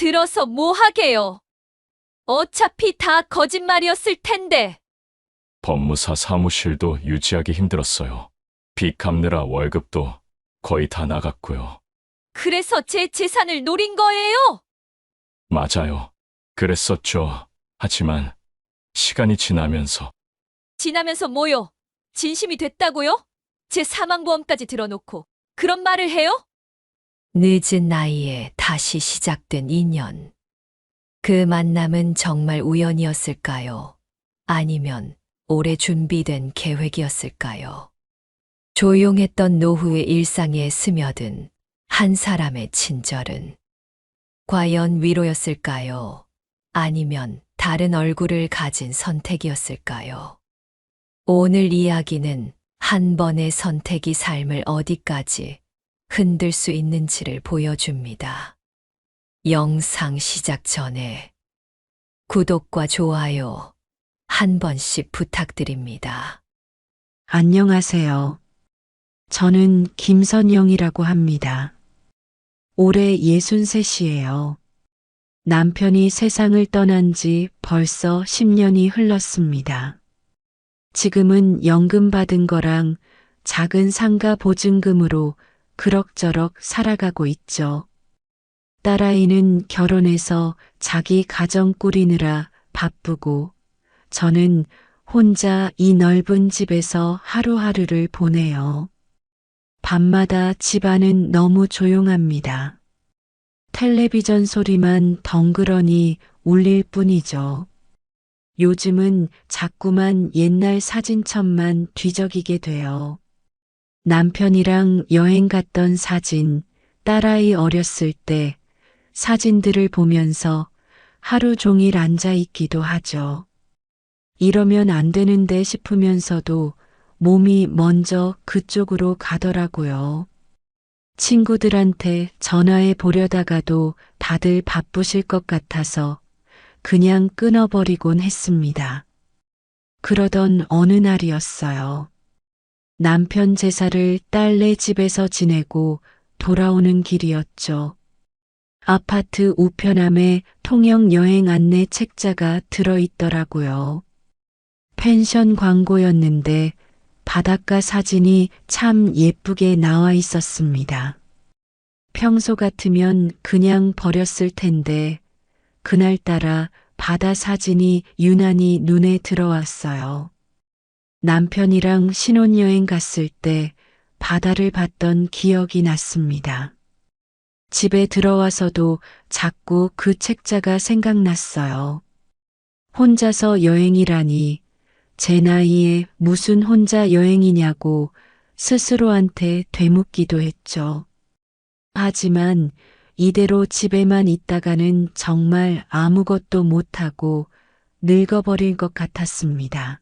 들어서 뭐 하게요? 어차피 다 거짓말이었을 텐데. 법무사 사무실도 유지하기 힘들었어요. 빚 갚느라 월급도 거의 다 나갔고요. 그래서 제 재산을 노린 거예요? 맞아요. 그랬었죠. 하지만 시간이 지나면서 지나면서 뭐요? 진심이 됐다고요? 제 사망보험까지 들어놓고 그런 말을 해요? 늦은 나이에 다시 시작된 인연. 그 만남은 정말 우연이었을까요? 아니면 오래 준비된 계획이었을까요? 조용했던 노후의 일상에 스며든 한 사람의 친절은 과연 위로였을까요? 아니면 다른 얼굴을 가진 선택이었을까요? 오늘 이야기는 한 번의 선택이 삶을 어디까지 흔들 수 있는지를 보여줍니다. 영상 시작 전에 구독과 좋아요 한 번씩 부탁드립니다. 안녕하세요. 저는 김선영이라고 합니다. 올해 63이에요. 남편이 세상을 떠난 지 벌써 10년이 흘렀습니다. 지금은 연금 받은 거랑 작은 상가 보증금으로 그럭저럭 살아가고 있죠. 딸아이는 결혼해서 자기 가정 꾸리느라 바쁘고 저는 혼자 이 넓은 집에서 하루하루를 보내요. 밤마다 집안은 너무 조용합니다. 텔레비전 소리만 덩그러니 울릴 뿐이죠. 요즘은 자꾸만 옛날 사진첩만 뒤적이게 돼요. 남편이랑 여행 갔던 사진, 딸아이 어렸을 때 사진들을 보면서 하루 종일 앉아 있기도 하죠. 이러면 안 되는데 싶으면서도 몸이 먼저 그쪽으로 가더라고요. 친구들한테 전화해 보려다가도 다들 바쁘실 것 같아서 그냥 끊어버리곤 했습니다. 그러던 어느 날이었어요. 남편 제사를 딸네 집에서 지내고 돌아오는 길이었죠. 아파트 우편함에 통영 여행 안내 책자가 들어있더라고요. 펜션 광고였는데 바닷가 사진이 참 예쁘게 나와 있었습니다. 평소 같으면 그냥 버렸을 텐데 그날따라 바다 사진이 유난히 눈에 들어왔어요. 남편이랑 신혼여행 갔을 때 바다를 봤던 기억이 났습니다. 집에 들어와서도 자꾸 그 책자가 생각났어요. 혼자서 여행이라니 제 나이에 무슨 혼자 여행이냐고 스스로한테 되묻기도 했죠. 하지만 이대로 집에만 있다가는 정말 아무것도 못하고 늙어버릴 것 같았습니다.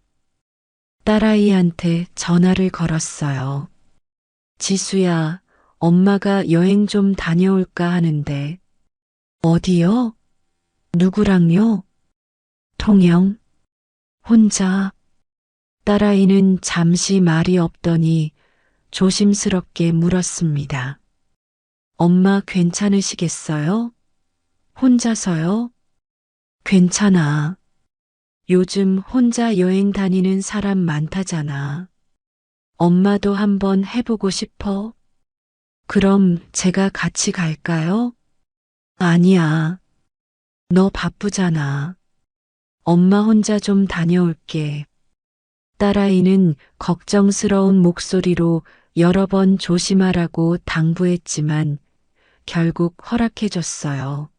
딸아이한테 전화를 걸었어요. 지수야, 엄마가 여행 좀 다녀올까 하는데. 어디요? 누구랑요? 통영? 혼자? 딸아이는 잠시 말이 없더니 조심스럽게 물었습니다. 엄마 괜찮으시겠어요? 혼자서요? 괜찮아. 요즘 혼자 여행 다니는 사람 많다잖아. 엄마도 한번 해보고 싶어? 그럼 제가 같이 갈까요? 아니야. 너 바쁘잖아. 엄마 혼자 좀 다녀올게. 딸아이는 걱정스러운 목소리로 여러 번 조심하라고 당부했지만 결국 허락해줬어요.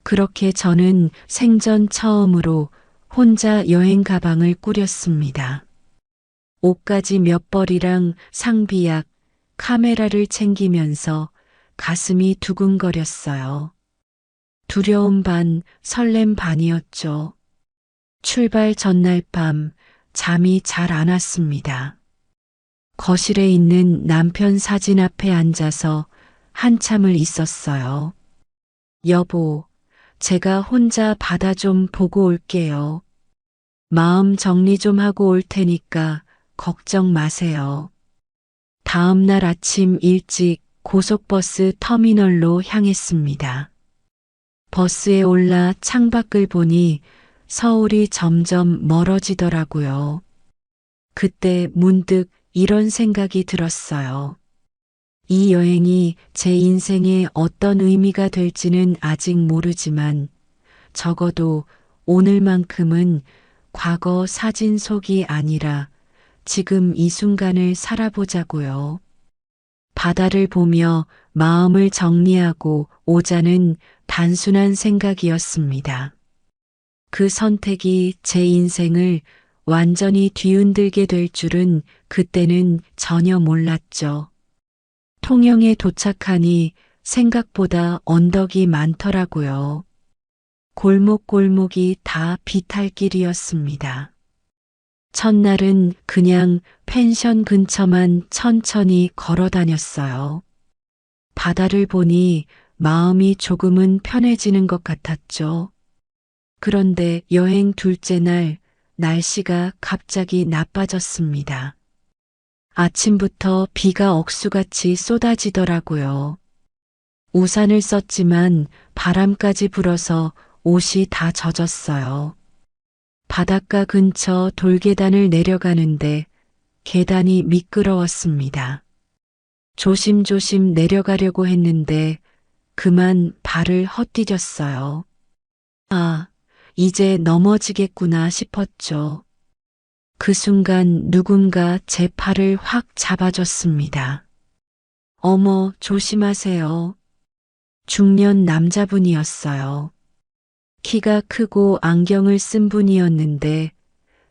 그렇게 저는 생전 처음으로 혼자 여행 가방을 꾸렸습니다. 옷가지 몇 벌이랑 상비약, 카메라를 챙기면서 가슴이 두근거렸어요. 두려움 반, 설렘 반이었죠. 출발 전날 밤 잠이 잘 안 왔습니다. 거실에 있는 남편 사진 앞에 앉아서 한참을 있었어요. 여보, 제가 혼자 바다 좀 보고 올게요. 마음 정리 좀 하고 올 테니까 걱정 마세요. 다음 날 아침 일찍 고속버스 터미널로 향했습니다. 버스에 올라 창밖을 보니 서울이 점점 멀어지더라고요. 그때 문득 이런 생각이 들었어요. 이 여행이 제 인생에 어떤 의미가 될지는 아직 모르지만 적어도 오늘만큼은 과거 사진 속이 아니라 지금 이 순간을 살아보자고요. 바다를 보며 마음을 정리하고 오자는 단순한 생각이었습니다. 그 선택이 제 인생을 완전히 뒤흔들게 될 줄은 그때는 전혀 몰랐죠. 통영에 도착하니 생각보다 언덕이 많더라고요. 골목골목이 다 비탈길이었습니다. 첫날은 그냥 펜션 근처만 천천히 걸어 다녔어요. 바다를 보니 마음이 조금은 편해지는 것 같았죠. 그런데 여행 둘째 날 날씨가 갑자기 나빠졌습니다. 아침부터 비가 억수같이 쏟아지더라고요. 우산을 썼지만 바람까지 불어서 옷이 다 젖었어요. 바닷가 근처 돌계단을 내려가는데 계단이 미끄러웠습니다. 조심조심 내려가려고 했는데 그만 발을 헛디뎠어요. 아, 이제 넘어지겠구나 싶었죠. 그 순간 누군가 제 팔을 확 잡아줬습니다. 어머, 조심하세요. 중년 남자분이었어요. 키가 크고 안경을 쓴 분이었는데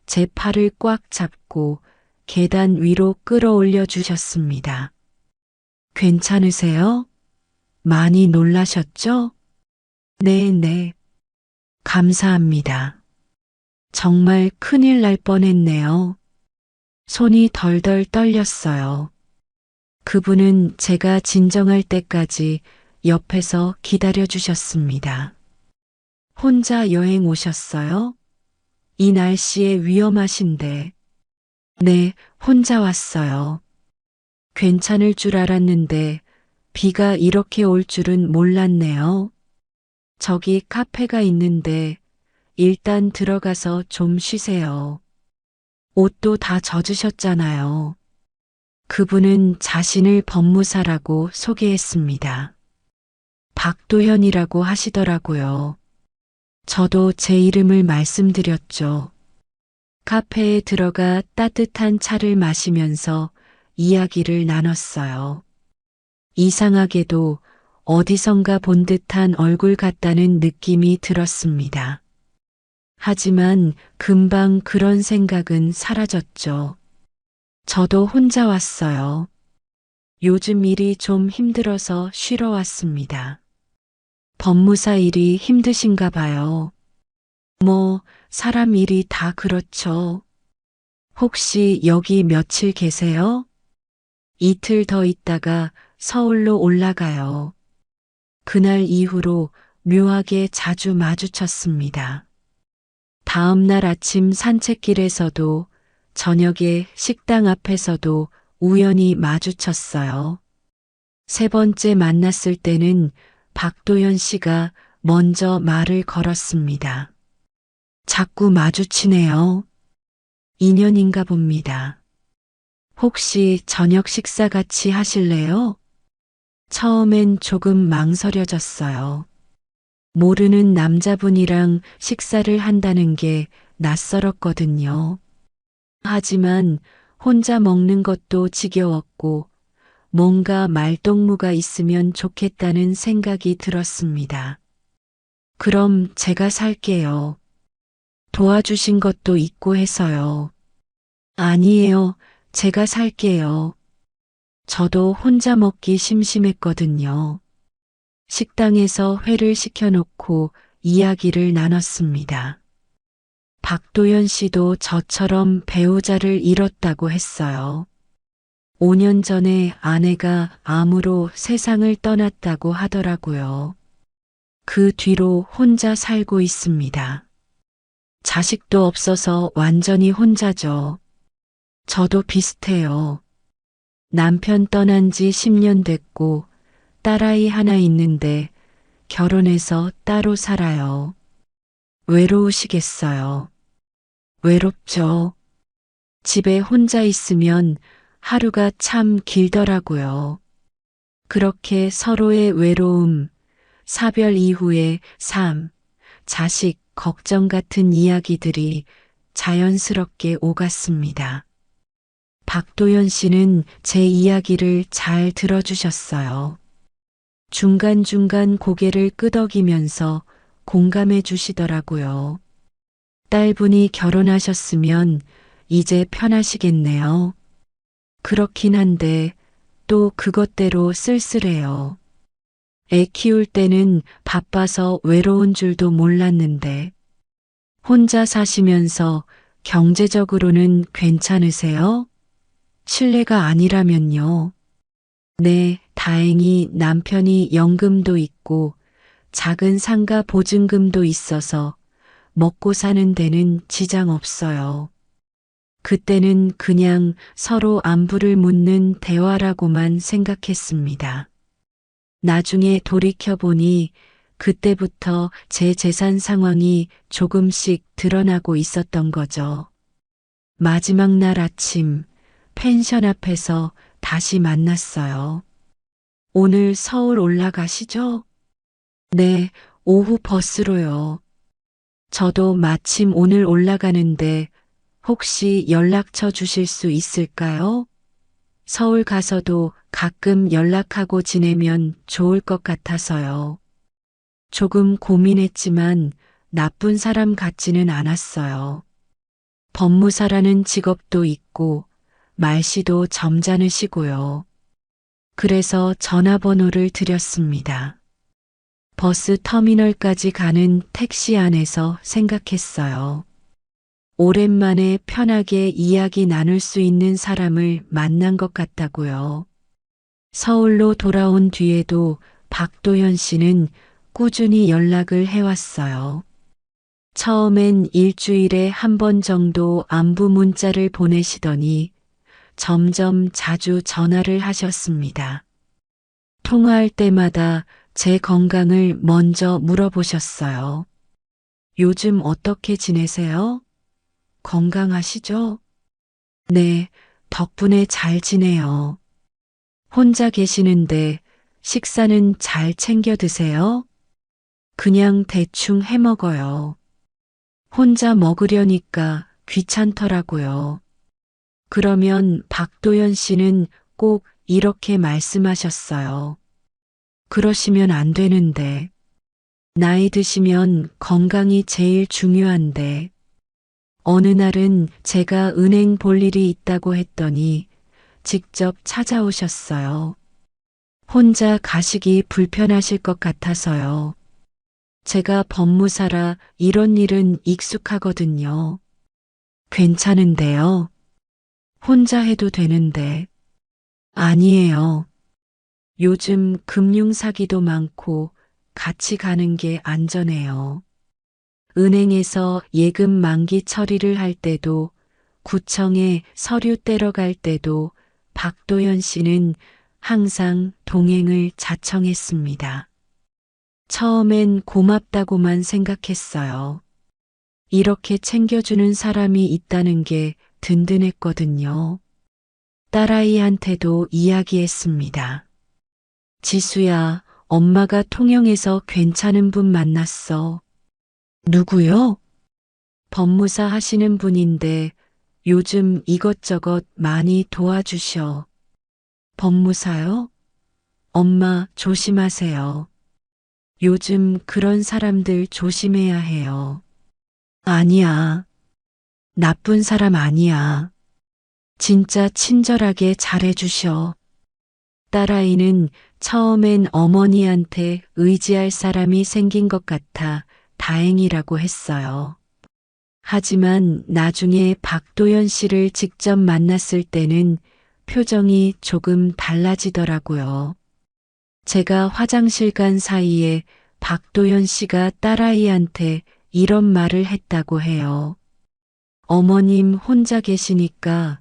제 팔을 꽉 잡고 계단 위로 끌어올려 주셨습니다. 괜찮으세요? 많이 놀라셨죠? 네. 감사합니다. 정말 큰일 날 뻔했네요. 손이 덜덜 떨렸어요. 그분은 제가 진정할 때까지 옆에서 기다려 주셨습니다. 혼자 여행 오셨어요? 이 날씨에 위험하신데. 네, 혼자 왔어요. 괜찮을 줄 알았는데 비가 이렇게 올 줄은 몰랐네요. 저기 카페가 있는데 일단 들어가서 좀 쉬세요. 옷도 다 젖으셨잖아요. 그분은 자신을 법무사라고 소개했습니다. 박도현이라고 하시더라고요. 저도 제 이름을 말씀드렸죠. 카페에 들어가 따뜻한 차를 마시면서 이야기를 나눴어요. 이상하게도 어디선가 본 듯한 얼굴 같다는 느낌이 들었습니다. 하지만 금방 그런 생각은 사라졌죠. 저도 혼자 왔어요. 요즘 일이 좀 힘들어서 쉬러 왔습니다. 법무사 일이 힘드신가 봐요. 뭐, 사람 일이 다 그렇죠. 혹시 여기 며칠 계세요? 이틀 더 있다가 서울로 올라가요. 그날 이후로 묘하게 자주 마주쳤습니다. 다음 날 아침 산책길에서도 저녁에 식당 앞에서도 우연히 마주쳤어요. 세 번째 만났을 때는 박도현 씨가 먼저 말을 걸었습니다. 자꾸 마주치네요. 인연인가 봅니다. 혹시 저녁 식사 같이 하실래요? 처음엔 조금 망설여졌어요. 모르는 남자분이랑 식사를 한다는 게 낯설었거든요. 하지만 혼자 먹는 것도 지겨웠고 뭔가 말동무가 있으면 좋겠다는 생각이 들었습니다. 그럼 제가 살게요. 도와주신 것도 있고 해서요. 아니에요. 제가 살게요. 저도 혼자 먹기 심심했거든요. 식당에서 회를 시켜놓고 이야기를 나눴습니다. 박도현 씨도 저처럼 배우자를 잃었다고 했어요. 5년 전에 아내가 암으로 세상을 떠났다고 하더라고요. 그 뒤로 혼자 살고 있습니다. 자식도 없어서 완전히 혼자죠. 저도 비슷해요. 남편 떠난 지 10년 됐고 딸아이 하나 있는데 결혼해서 따로 살아요. 외로우시겠어요. 외롭죠. 집에 혼자 있으면 하루가 참 길더라고요. 그렇게 서로의 외로움, 사별 이후의 삶, 자식 걱정 같은 이야기들이 자연스럽게 오갔습니다. 박도연 씨는 제 이야기를 잘 들어주셨어요. 중간중간 고개를 끄덕이면서 공감해 주시더라고요. 딸분이 결혼하셨으면 이제 편하시겠네요. 그렇긴 한데 또 그것대로 쓸쓸해요. 애 키울 때는 바빠서 외로운 줄도 몰랐는데 혼자 사시면서 경제적으로는 괜찮으세요? 실례가 아니라면요. 네, 다행히 남편이 연금도 있고 작은 상가 보증금도 있어서 먹고 사는 데는 지장 없어요. 그때는 그냥 서로 안부를 묻는 대화라고만 생각했습니다. 나중에 돌이켜보니 그때부터 제 재산 상황이 조금씩 드러나고 있었던 거죠. 마지막 날 아침 펜션 앞에서 다시 만났어요. 오늘 서울 올라가시죠? 네, 오후 버스로요. 저도 마침 오늘 올라가는데 혹시 연락처 주실 수 있을까요? 서울 가서도 가끔 연락하고 지내면 좋을 것 같아서요. 조금 고민했지만 나쁜 사람 같지는 않았어요. 법무사라는 직업도 있고 말씨도 점잖으시고요. 그래서 전화번호를 드렸습니다. 버스 터미널까지 가는 택시 안에서 생각했어요. 오랜만에 편하게 이야기 나눌 수 있는 사람을 만난 것 같다고요. 서울로 돌아온 뒤에도 박도연 씨는 꾸준히 연락을 해왔어요. 처음엔 일주일에 한 번 정도 안부 문자를 보내시더니 점점 자주 전화를 하셨습니다. 통화할 때마다 제 건강을 먼저 물어보셨어요. 요즘 어떻게 지내세요? 건강하시죠? 네, 덕분에 잘 지내요. 혼자 계시는데 식사는 잘 챙겨 드세요? 그냥 대충 해 먹어요. 혼자 먹으려니까 귀찮더라고요. 그러면 박도연 씨는 꼭 이렇게 말씀하셨어요. 그러시면 안 되는데. 나이 드시면 건강이 제일 중요한데. 어느 날은 제가 은행 볼 일이 있다고 했더니 직접 찾아오셨어요. 혼자 가시기 불편하실 것 같아서요. 제가 법무사라 이런 일은 익숙하거든요. 괜찮은데요. 혼자 해도 되는데. 아니에요. 요즘 금융 사기도 많고 같이 가는 게 안전해요. 은행에서 예금 만기 처리를 할 때도 구청에 서류 떼러 갈 때도 박도연 씨는 항상 동행을 자청했습니다. 처음엔 고맙다고만 생각했어요. 이렇게 챙겨주는 사람이 있다는 게 든든했거든요. 딸아이한테도 이야기했습니다. 지수야, 엄마가 통영에서 괜찮은 분 만났어. 누구요? 법무사 하시는 분인데 요즘 이것저것 많이 도와주셔. 법무사요? 엄마 조심하세요. 요즘 그런 사람들 조심해야 해요. 아니야. 나쁜 사람 아니야. 진짜 친절하게 잘해주셔. 딸아이는 처음엔 어머니한테 의지할 사람이 생긴 것 같아 다행이라고 했어요. 하지만 나중에 박도연 씨를 직접 만났을 때는 표정이 조금 달라지더라고요. 제가 화장실 간 사이에 박도연 씨가 딸아이한테 이런 말을 했다고 해요. 어머님 혼자 계시니까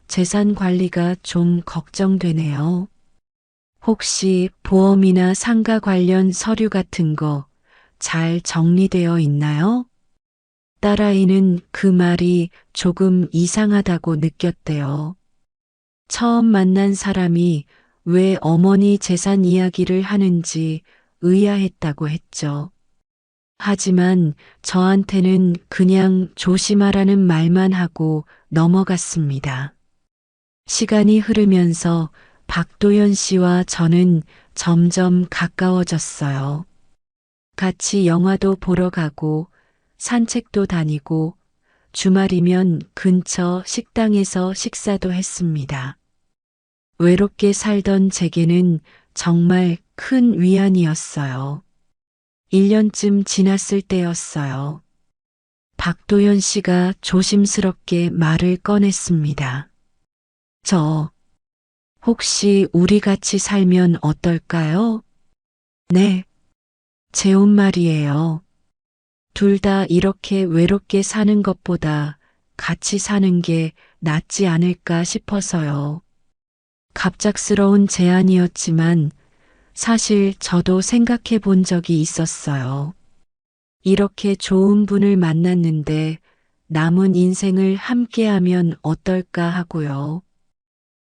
재산 관리가 좀 걱정되네요. 혹시 보험이나 상가 관련 서류 같은 거 잘 정리되어 있나요? 딸아이는 그 말이 조금 이상하다고 느꼈대요. 처음 만난 사람이 왜 어머니 재산 이야기를 하는지 의아했다고 했죠. 하지만 저한테는 그냥 조심하라는 말만 하고 넘어갔습니다. 시간이 흐르면서 박도연 씨와 저는 점점 가까워졌어요. 같이 영화도 보러 가고 산책도 다니고 주말이면 근처 식당에서 식사도 했습니다. 외롭게 살던 제게는 정말 큰 위안이었어요. 1년쯤 지났을 때였어요. 박도연 씨가 조심스럽게 말을 꺼냈습니다. 혹시 우리 같이 살면 어떨까요? 네, 제 온 말이에요. 둘 다 이렇게 외롭게 사는 것보다 같이 사는 게 낫지 않을까 싶어서요. 갑작스러운 제안이었지만 사실 저도 생각해 본 적이 있었어요. 이렇게 좋은 분을 만났는데 남은 인생을 함께하면 어떨까 하고요.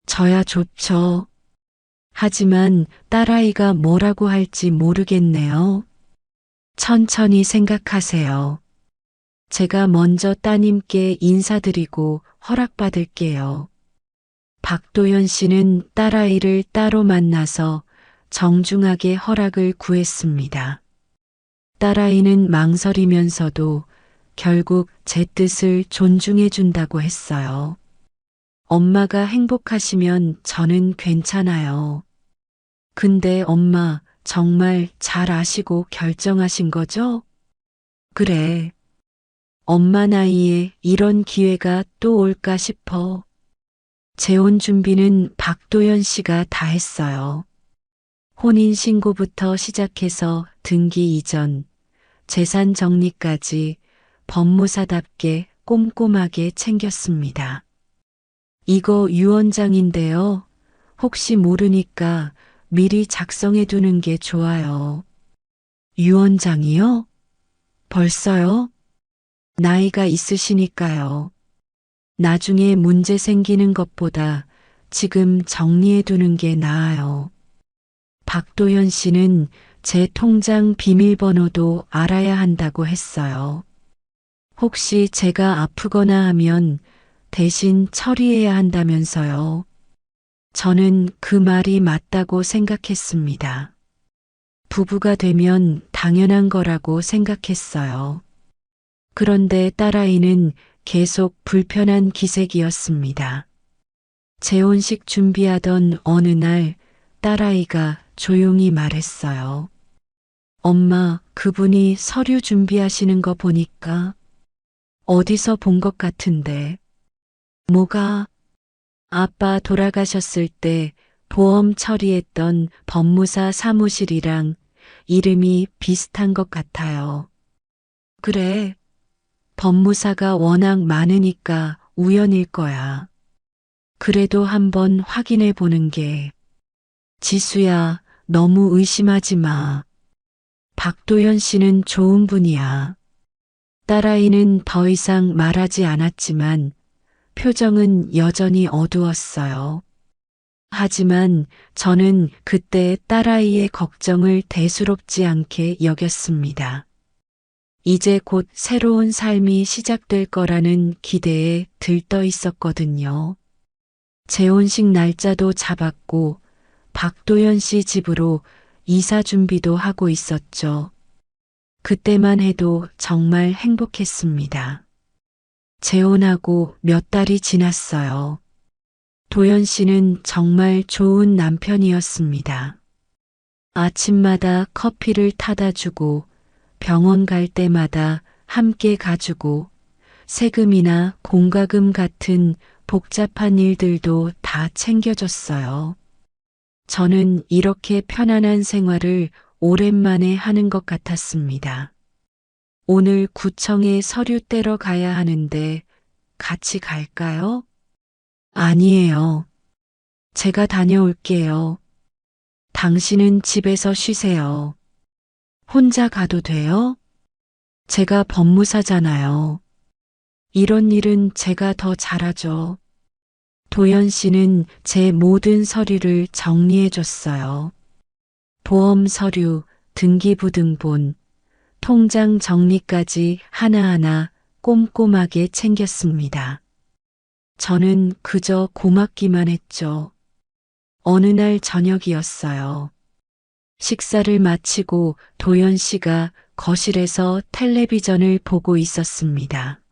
저야 좋죠. 하지만 딸아이가 뭐라고 할지 모르겠네요. 천천히 생각하세요. 제가 먼저 따님께 인사드리고 허락받을게요. 박도연 씨는 딸아이를 따로 만나서 정중하게 허락을 구했습니다. 딸아이는 망설이면서도 결국 제 뜻을 존중해 준다고 했어요. 엄마가 행복하시면 저는 괜찮아요. 근데 엄마 정말 잘 아시고 결정하신 거죠? 그래. 엄마 나이에 이런 기회가 또 올까 싶어. 재혼 준비는 박도연 씨가 다 했어요. 혼인신고부터 시작해서 등기 이전, 재산 정리까지 법무사답게 꼼꼼하게 챙겼습니다. 이거 유언장인데요. 혹시 모르니까 미리 작성해 두는 게 좋아요. 유언장이요? 벌써요? 나이가 있으시니까요. 나중에 문제 생기는 것보다 지금 정리해 두는 게 나아요. 박도연 씨는 제 통장 비밀번호도 알아야 한다고 했어요. 혹시 제가 아프거나 하면 대신 처리해야 한다면서요. 저는 그 말이 맞다고 생각했습니다. 부부가 되면 당연한 거라고 생각했어요. 그런데 딸아이는 계속 불편한 기색이었습니다. 재혼식 준비하던 어느 날 딸아이가 조용히 말했어요. 엄마, 그분이 서류 준비하시는 거 보니까 어디서 본 것 같은데. 뭐가? 아빠 돌아가셨을 때 보험 처리했던 법무사 사무실이랑 이름이 비슷한 것 같아요. 그래. 법무사가 워낙 많으니까 우연일 거야. 그래도 한번 확인해 보는 게. 지수야, 너무 의심하지 마. 박도연 씨는 좋은 분이야. 딸아이는 더 이상 말하지 않았지만 표정은 여전히 어두웠어요. 하지만 저는 그때 딸아이의 걱정을 대수롭지 않게 여겼습니다. 이제 곧 새로운 삶이 시작될 거라는 기대에 들떠 있었거든요. 재혼식 날짜도 잡았고 박도연 씨 집으로 이사 준비도 하고 있었죠. 그때만 해도 정말 행복했습니다. 재혼하고 몇 달이 지났어요. 도연 씨는 정말 좋은 남편이었습니다. 아침마다 커피를 타다 주고 병원 갈 때마다 함께 가주고 세금이나 공과금 같은 복잡한 일들도 다 챙겨줬어요. 저는 이렇게 편안한 생활을 오랜만에 하는 것 같았습니다. 오늘 구청에 서류 떼러 가야 하는데 같이 갈까요? 아니에요. 제가 다녀올게요. 당신은 집에서 쉬세요. 혼자 가도 돼요? 제가 법무사잖아요. 이런 일은 제가 더 잘하죠. 도연 씨는 제 모든 서류를 정리해 줬어요. 보험 서류, 등기부등본, 통장 정리까지 하나하나 꼼꼼하게 챙겼습니다. 저는 그저 고맙기만 했죠. 어느 날 저녁이었어요. 식사를 마치고 도연 씨가 거실에서 텔레비전을 보고 있었습니다.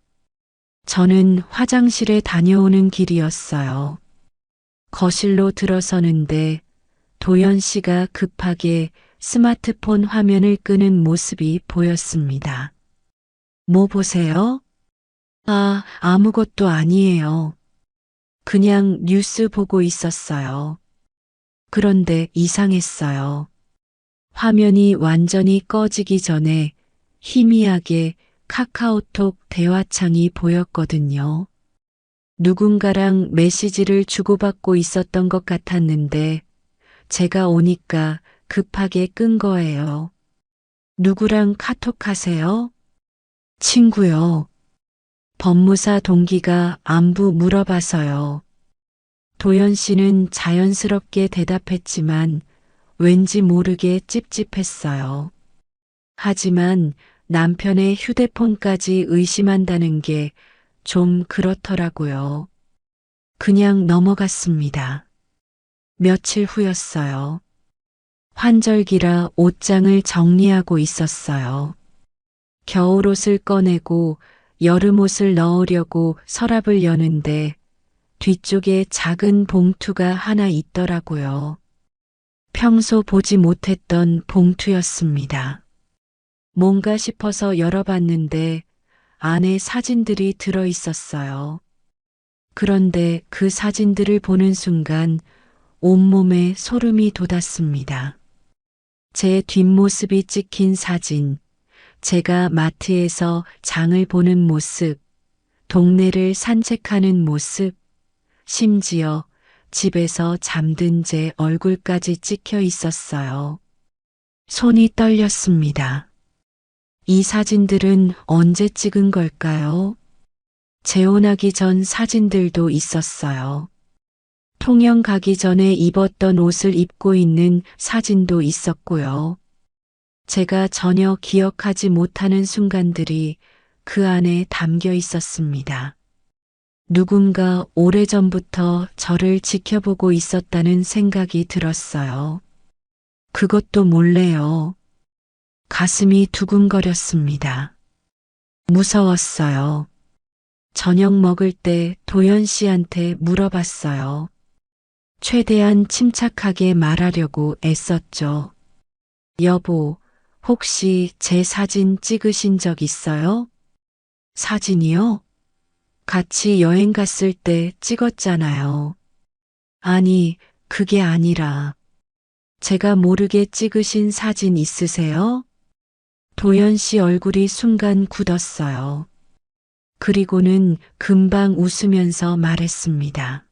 저는 화장실에 다녀오는 길이었어요. 거실로 들어서는데 도연 씨가 급하게 스마트폰 화면을 끄는 모습이 보였습니다. 뭐 보세요? 아, 아무것도 아니에요. 그냥 뉴스 보고 있었어요. 그런데 이상했어요. 화면이 완전히 꺼지기 전에 희미하게 카카오톡 대화창이 보였거든요. 누군가랑 메시지를 주고받고 있었던 것 같았는데 제가 오니까 급하게 끈 거예요. 누구랑 카톡하세요? 친구요. 법무사 동기가 안부 물어봐서요. 도연 씨는 자연스럽게 대답했지만 왠지 모르게 찝찝했어요. 하지만 남편의 휴대폰까지 의심한다는 게 좀 그렇더라고요. 그냥 넘어갔습니다. 며칠 후였어요. 환절기라 옷장을 정리하고 있었어요. 겨울옷을 꺼내고 여름옷을 넣으려고 서랍을 여는데 뒤쪽에 작은 봉투가 하나 있더라고요. 평소 보지 못했던 봉투였습니다. 뭔가 싶어서 열어봤는데 안에 사진들이 들어 있었어요. 그런데 그 사진들을 보는 순간 온몸에 소름이 돋았습니다. 제 뒷모습이 찍힌 사진, 제가 마트에서 장을 보는 모습, 동네를 산책하는 모습, 심지어 집에서 잠든 제 얼굴까지 찍혀 있었어요. 손이 떨렸습니다. 이 사진들은 언제 찍은 걸까요? 재혼하기 전 사진들도 있었어요. 통영 가기 전에 입었던 옷을 입고 있는 사진도 있었고요. 제가 전혀 기억하지 못하는 순간들이 그 안에 담겨 있었습니다. 누군가 오래전부터 저를 지켜보고 있었다는 생각이 들었어요. 그것도 몰래요. 가슴이 두근거렸습니다. 무서웠어요. 저녁 먹을 때 도연 씨한테 물어봤어요. 최대한 침착하게 말하려고 애썼죠. 여보, 혹시 제 사진 찍으신 적 있어요? 사진이요? 같이 여행 갔을 때 찍었잖아요. 아니, 그게 아니라 제가 모르게 찍으신 사진 있으세요? 도연 씨 얼굴이 순간 굳었어요. 그리고는 금방 웃으면서 말했습니다.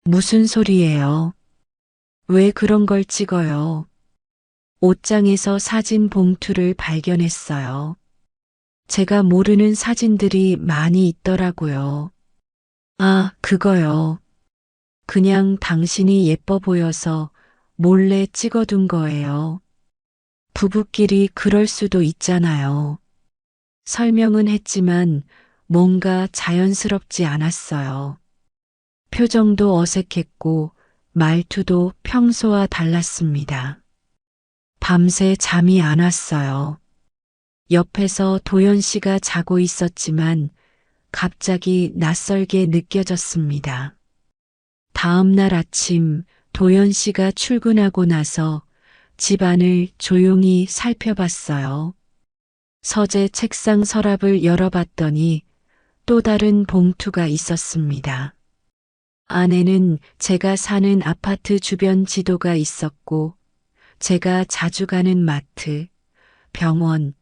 무슨 소리예요? 왜 그런 걸 찍어요? 옷장에서 사진 봉투를 발견했어요. 제가 모르는 사진들이 많이 있더라고요. 아, 그거요. 그냥 당신이 예뻐 보여서 몰래 찍어둔 거예요. 부부끼리 그럴 수도 있잖아요. 설명은 했지만 뭔가 자연스럽지 않았어요. 표정도 어색했고 말투도 평소와 달랐습니다. 밤새 잠이 안 왔어요. 옆에서 도연 씨가 자고 있었지만 갑자기 낯설게 느껴졌습니다. 다음 날 아침 도연 씨가 출근하고 나서 집안을 조용히 살펴봤어요. 서재 책상 서랍을 열어봤더니 또 다른 봉투가 있었습니다. 안에는 제가 사는 아파트 주변 지도가 있었고 제가 자주 가는 마트, 병원,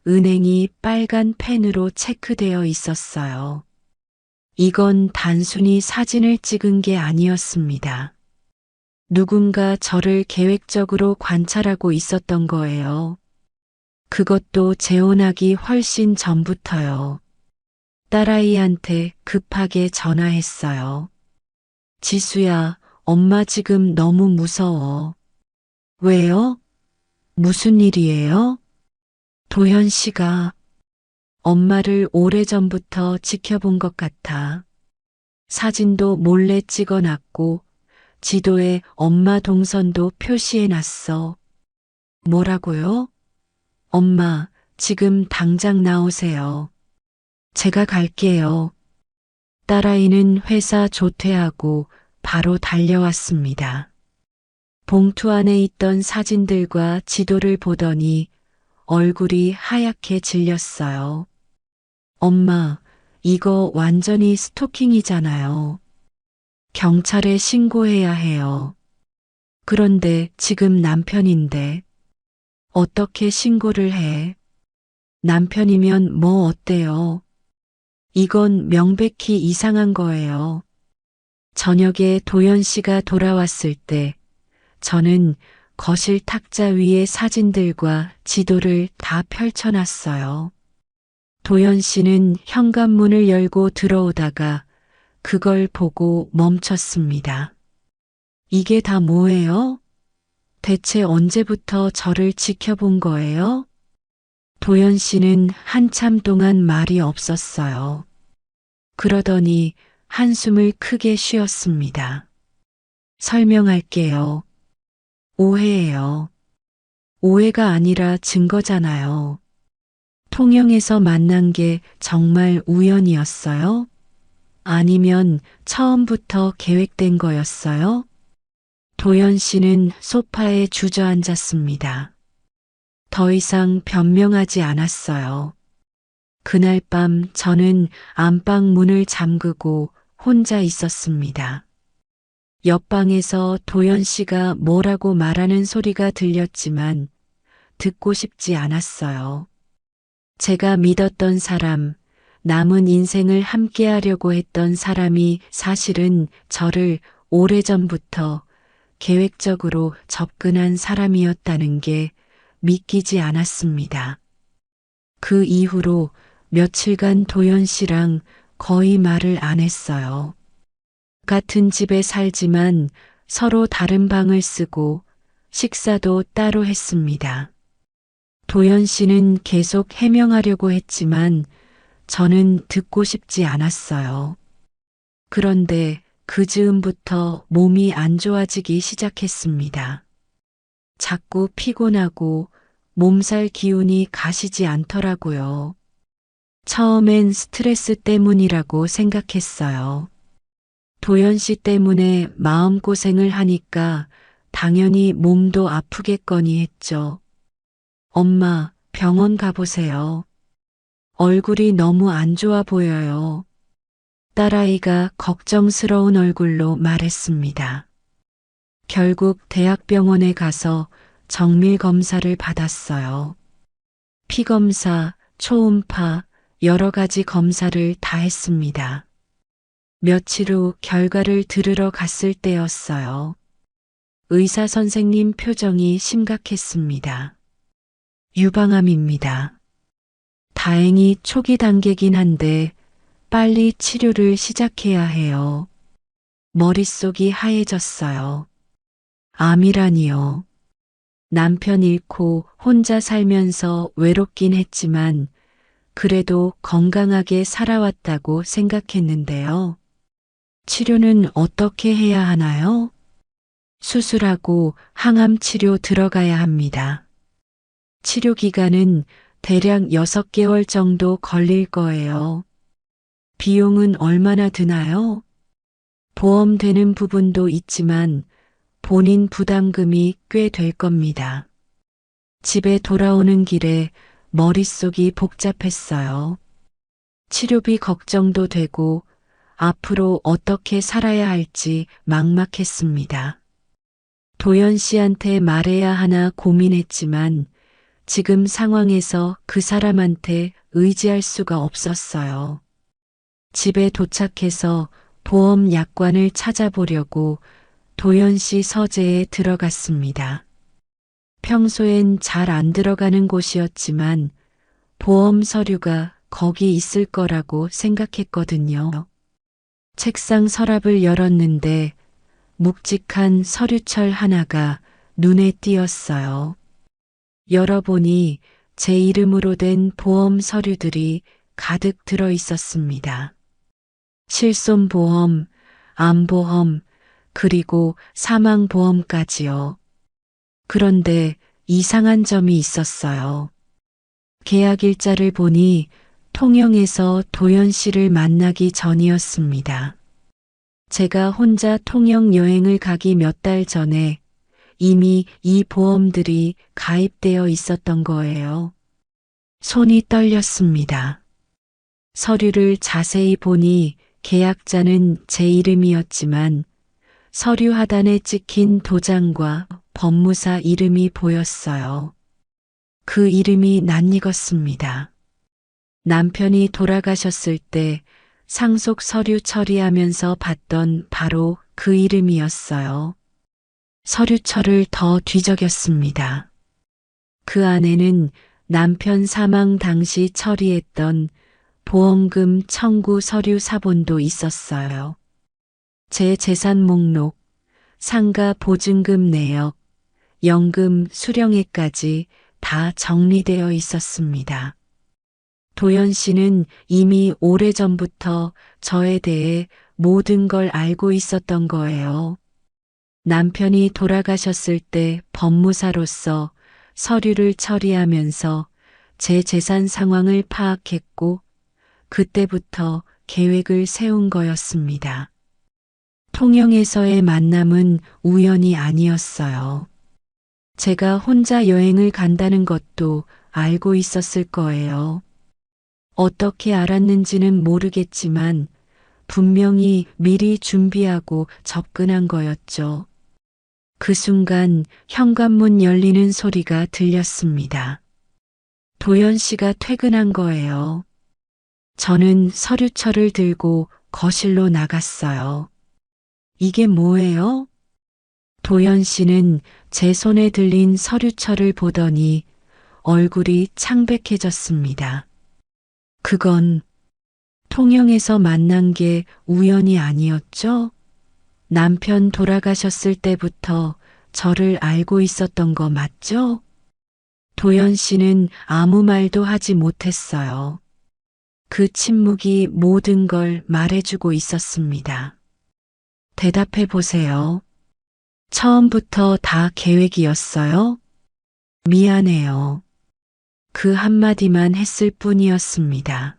은행이 빨간 펜으로 체크되어 있었어요. 이건 단순히 사진을 찍은 게 아니었습니다. 누군가 저를 계획적으로 관찰하고 있었던 거예요. 그것도 재혼하기 훨씬 전부터요. 딸아이한테 급하게 전화했어요. 지수야, 엄마 지금 너무 무서워. 왜요? 무슨 일이에요? 도현 씨가 엄마를 오래전부터 지켜본 것 같아. 사진도 몰래 찍어놨고 지도에 엄마 동선도 표시해놨어. 뭐라고요? 엄마, 지금 당장 나오세요. 제가 갈게요. 딸아이는 회사 조퇴하고 바로 달려왔습니다. 봉투 안에 있던 사진들과 지도를 보더니 얼굴이 하얗게 질렸어요. 엄마, 이거 완전히 스토킹이잖아요. 경찰에 신고해야 해요. 그런데 지금 남편인데 어떻게 신고를 해? 남편이면 뭐 어때요? 이건 명백히 이상한 거예요. 저녁에 도연 씨가 돌아왔을 때 저는 거실 탁자 위에 사진들과 지도를 다 펼쳐놨어요. 도연 씨는 현관문을 열고 들어오다가 그걸 보고 멈췄습니다. 이게 다 뭐예요? 대체 언제부터 저를 지켜본 거예요? 도연 씨는 한참 동안 말이 없었어요. 그러더니 한숨을 크게 쉬었습니다. 설명할게요. 오해예요. 오해가 아니라 증거잖아요. 통영에서 만난 게 정말 우연이었어요? 아니면 처음부터 계획된 거였어요? 도연 씨는 소파에 주저앉았습니다. 더 이상 변명하지 않았어요. 그날 밤 저는 안방 문을 잠그고 혼자 있었습니다. 옆방에서 도연 씨가 뭐라고 말하는 소리가 들렸지만 듣고 싶지 않았어요. 제가 믿었던 사람, 남은 인생을 함께하려고 했던 사람이 사실은 저를 오래전부터 계획적으로 접근한 사람이었다는 게 믿기지 않았습니다. 그 이후로 며칠간 도연 씨랑 거의 말을 안 했어요. 같은 집에 살지만 서로 다른 방을 쓰고 식사도 따로 했습니다. 도연 씨는 계속 해명하려고 했지만 저는 듣고 싶지 않았어요. 그런데 그 즈음부터 몸이 안 좋아지기 시작했습니다. 자꾸 피곤하고 몸살 기운이 가시지 않더라고요. 처음엔 스트레스 때문이라고 생각했어요. 도연 씨 때문에 마음고생을 하니까 당연히 몸도 아프겠거니 했죠. 엄마, 병원 가보세요. 얼굴이 너무 안 좋아 보여요. 딸아이가 걱정스러운 얼굴로 말했습니다. 결국 대학병원에 가서 정밀 검사를 받았어요. 피검사, 초음파, 여러 가지 검사를 다 했습니다. 며칠 후 결과를 들으러 갔을 때였어요. 의사 선생님 표정이 심각했습니다. 유방암입니다. 다행히 초기 단계긴 한데 빨리 치료를 시작해야 해요. 머릿속이 하얘졌어요. 암이라니요. 남편 잃고 혼자 살면서 외롭긴 했지만 그래도 건강하게 살아왔다고 생각했는데요. 치료는 어떻게 해야 하나요? 수술하고 항암 치료 들어가야 합니다. 치료 기간은 대략 6개월 정도 걸릴 거예요. 비용은 얼마나 드나요? 보험 되는 부분도 있지만 본인 부담금이 꽤 될 겁니다. 집에 돌아오는 길에 머릿속이 복잡했어요. 치료비 걱정도 되고 앞으로 어떻게 살아야 할지 막막했습니다. 도연 씨한테 말해야 하나 고민했지만 지금 상황에서 그 사람한테 의지할 수가 없었어요. 집에 도착해서 보험 약관을 찾아보려고 도연 씨 서재에 들어갔습니다. 평소엔 잘 안 들어가는 곳이었지만 보험 서류가 거기 있을 거라고 생각했거든요. 책상 서랍을 열었는데 묵직한 서류철 하나가 눈에 띄었어요. 열어보니 제 이름으로 된 보험 서류들이 가득 들어 있었습니다. 실손보험, 암보험, 그리고 사망보험까지요. 그런데 이상한 점이 있었어요. 계약 일자를 보니 통영에서 도연 씨를 만나기 전이었습니다. 제가 혼자 통영 여행을 가기 몇 달 전에 이미 이 보험들이 가입되어 있었던 거예요. 손이 떨렸습니다. 서류를 자세히 보니 계약자는 제 이름이었지만 서류 하단에 찍힌 도장과 법무사 이름이 보였어요. 그 이름이 낯익었습니다. 남편이 돌아가셨을 때 상속 서류 처리하면서 봤던 바로 그 이름이었어요. 서류철을 더 뒤적였습니다. 그 안에는 남편 사망 당시 처리했던 보험금 청구 서류 사본도 있었어요. 제 재산 목록, 상가 보증금 내역, 연금 수령액까지 다 정리되어 있었습니다. 도연 씨는 이미 오래전부터 저에 대해 모든 걸 알고 있었던 거예요. 남편이 돌아가셨을 때 법무사로서 서류를 처리하면서 제 재산 상황을 파악했고 그때부터 계획을 세운 거였습니다. 통영에서의 만남은 우연이 아니었어요. 제가 혼자 여행을 간다는 것도 알고 있었을 거예요. 어떻게 알았는지는 모르겠지만 분명히 미리 준비하고 접근한 거였죠. 그 순간 현관문 열리는 소리가 들렸습니다. 도연 씨가 퇴근한 거예요. 저는 서류철을 들고 거실로 나갔어요. 이게 뭐예요? 도연 씨는 제 손에 들린 서류철을 보더니 얼굴이 창백해졌습니다. 그건 통영에서 만난 게 우연이 아니었죠? 남편 돌아가셨을 때부터 저를 알고 있었던 거 맞죠? 도연 씨는 아무 말도 하지 못했어요. 그 침묵이 모든 걸 말해주고 있었습니다. 대답해 보세요. 처음부터 다 계획이었어요? 미안해요. 그 한마디만 했을 뿐이었습니다.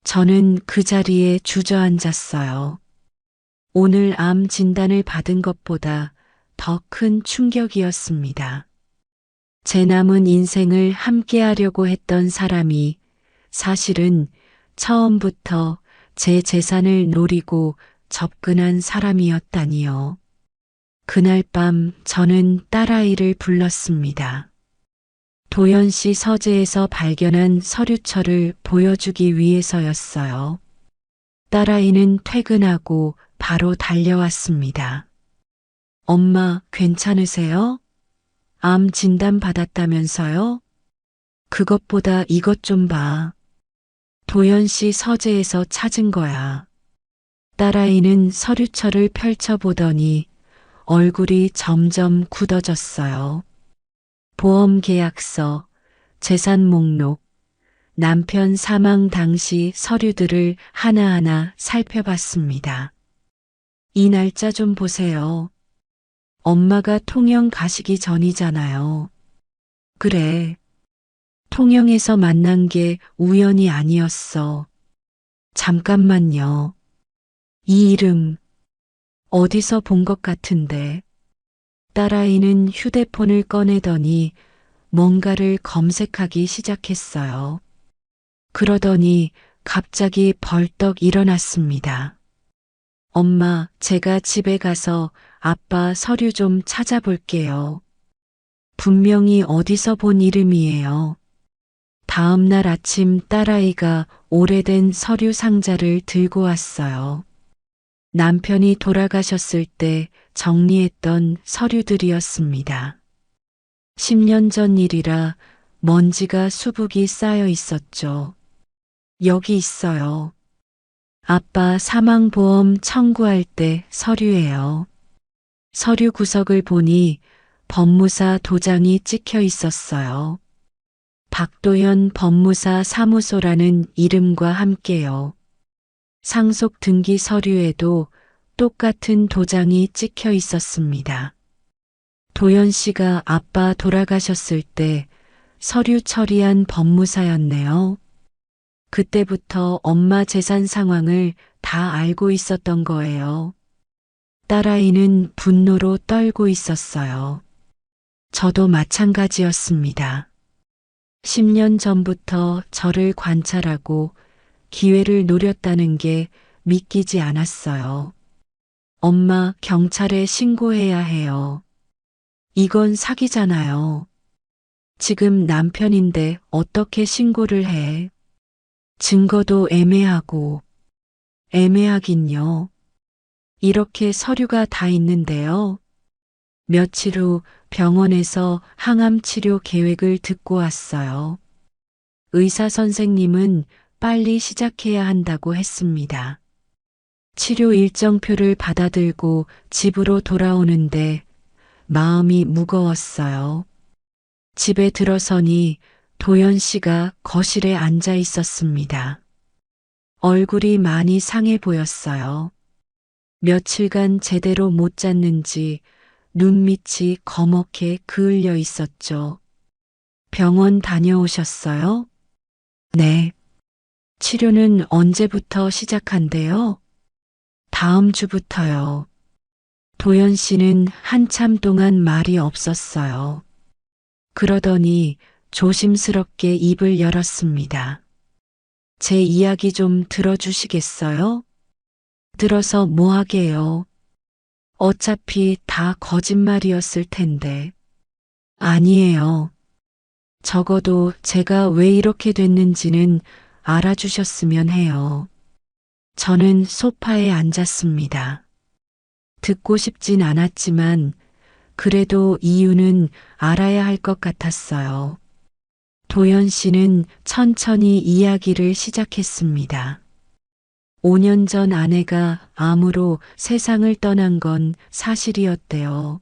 저는 그 자리에 주저앉았어요. 오늘 암 진단을 받은 것보다 더 큰 충격이었습니다. 제 남은 인생을 함께하려고 했던 사람이 사실은 처음부터 제 재산을 노리고 접근한 사람이었다니요. 그날 밤 저는 딸아이를 불렀습니다. 도연 씨 서재에서 발견한 서류철을 보여주기 위해서였어요. 딸아이는 퇴근하고 바로 달려왔습니다. 엄마, 괜찮으세요? 암 진단 받았다면서요? 그것보다 이것 좀 봐. 도연 씨 서재에서 찾은 거야. 딸아이는 서류철을 펼쳐보더니 얼굴이 점점 굳어졌어요. 보험 계약서, 재산 목록, 남편 사망 당시 서류들을 하나하나 살펴봤습니다. 이 날짜 좀 보세요. 엄마가 통영 가시기 전이잖아요. 그래. 통영에서 만난 게 우연이 아니었어. 잠깐만요. 이 이름 어디서 본 것 같은데. 딸아이는 휴대폰을 꺼내더니 뭔가를 검색하기 시작했어요. 그러더니 갑자기 벌떡 일어났습니다. 엄마, 제가 집에 가서 아빠 서류 좀 찾아볼게요. 분명히 어디서 본 이름이에요. 다음 날 아침 딸아이가 오래된 서류 상자를 들고 왔어요. 남편이 돌아가셨을 때 정리했던 서류들이었습니다. 10년 전 일이라 먼지가 수북이 쌓여 있었죠. 여기 있어요. 아빠 사망보험 청구할 때 서류예요. 서류 구석을 보니 법무사 도장이 찍혀 있었어요. 박도현 법무사 사무소라는 이름과 함께요. 상속 등기 서류에도 똑같은 도장이 찍혀 있었습니다. 도현 씨가 아빠 돌아가셨을 때 서류 처리한 법무사였네요. 그때부터 엄마 재산 상황을 다 알고 있었던 거예요. 딸아이는 분노로 떨고 있었어요. 저도 마찬가지였습니다. 10년 전부터 저를 관찰하고 기회를 노렸다는 게 믿기지 않았어요. 엄마, 경찰에 신고해야 해요. 이건 사기잖아요. 지금 남편인데 어떻게 신고를 해? 증거도 애매하고. 애매하긴요. 이렇게 서류가 다 있는데요. 며칠 후 병원에서 항암 치료 계획을 듣고 왔어요. 의사 선생님은 빨리 시작해야 한다고 했습니다. 치료 일정표를 받아들고 집으로 돌아오는데 마음이 무거웠어요. 집에 들어서니 도연 씨가 거실에 앉아 있었습니다. 얼굴이 많이 상해 보였어요. 며칠간 제대로 못 잤는지 눈밑이 거먹게 그을려 있었죠. 병원 다녀오셨어요? 네. 치료는 언제부터 시작한대요? 다음 주부터요. 도연 씨는 한참 동안 말이 없었어요. 그러더니 조심스럽게 입을 열었습니다. 제 이야기 좀 들어주시겠어요? 들어서 뭐 하게요? 어차피 다 거짓말이었을 텐데. 아니에요. 적어도 제가 왜 이렇게 됐는지는 알아주셨으면 해요. 저는 소파에 앉았습니다. 듣고 싶진 않았지만 그래도 이유는 알아야 할 것 같았어요. 도연 씨는 천천히 이야기를 시작했습니다. 5년 전 아내가 암으로 세상을 떠난 건 사실이었대요.